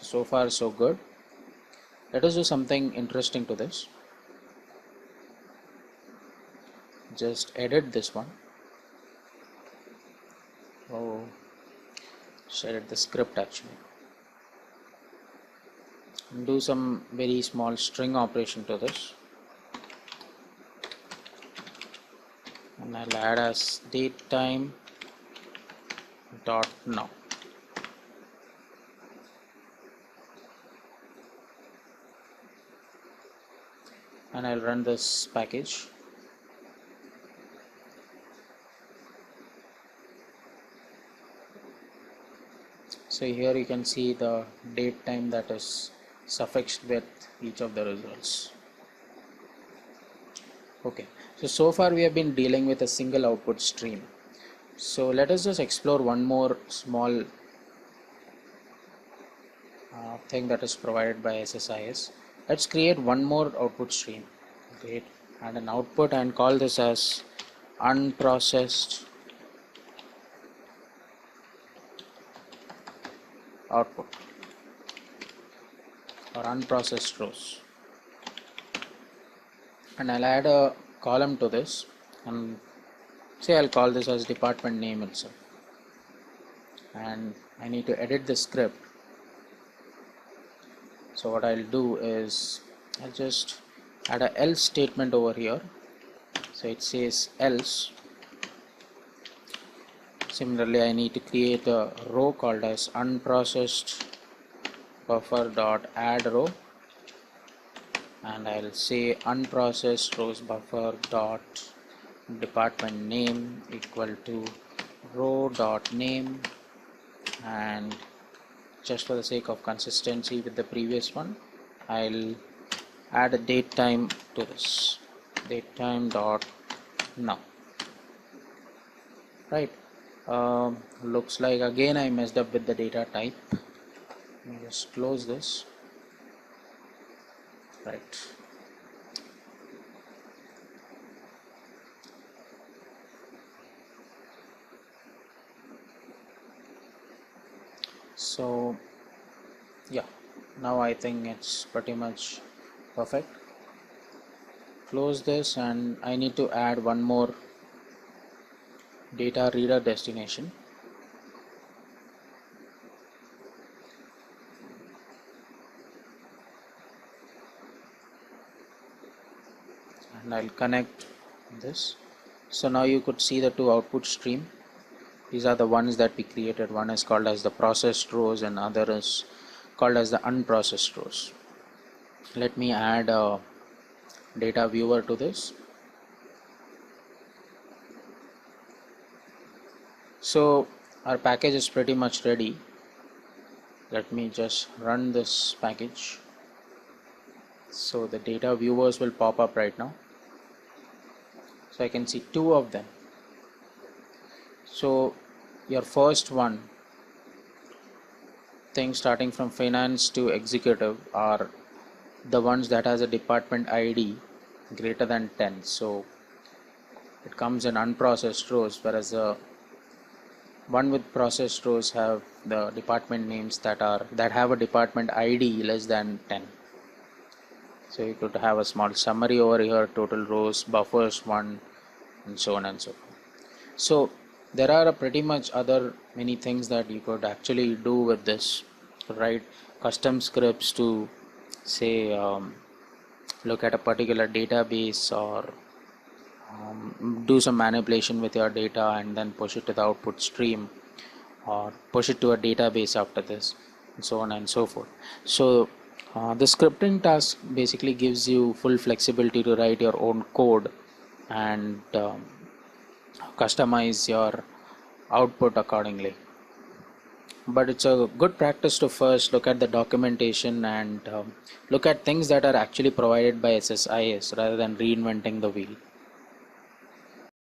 So far so good. Let us do something interesting to this. Just edit this one. Just edit the script actually. And do some very small string operation to this. And I'll add as date time dot now. And I'll run this package. So here you can see the date time that is suffixed with each of the results. Okay, so far we have been dealing with a single output stream. So let us just explore one more small thing that is provided by SSIS. Let's create one more output stream. Great, and an output, and call this as unprocessed output or unprocessed rows. And I'll add a column to this, and say I'll call this as department name itself. And I need to edit the script. So what I'll do is I'll just add a else statement over here. So it says else. Similarly, I need to create a row called as unprocessed buffer dot add row, and I'll say unprocessed rows buffer dot department name equal to row dot name, and just for the sake of consistency with the previous one, I'll add a date time to this, date time dot now. Right. Looks like again I messed up with the data type. Let me just close this. Right. So yeah, now I think it's pretty much perfect. Close this, and I need to add one more data reader destination. And I'll connect this. So now you could see the two output stream. These are the ones that we created. One is called as the processed rows and other is called as the unprocessed rows. Let me add a data viewer to this. So our package is pretty much ready. Let me just run this package. So the data viewers will pop up right now. So I can see two of them. So your first one, things starting from finance to executive, are the ones that has a department ID greater than 10. So it comes in unprocessed rows, whereas the one with processed rows have the department names that have a department ID less than 10. So you could have a small summary over here, total rows, buffers 1, and so on and so forth. So there are pretty much other many things that you could actually do with this. Write custom scripts to say look at a particular database, or do some manipulation with your data and then push it to the output stream, or push it to a database after this, and so on and so forth. So the scripting task basically gives you full flexibility to write your own code and customize your output accordingly. But it's a good practice to first look at the documentation and look at things that are actually provided by SSIS rather than reinventing the wheel.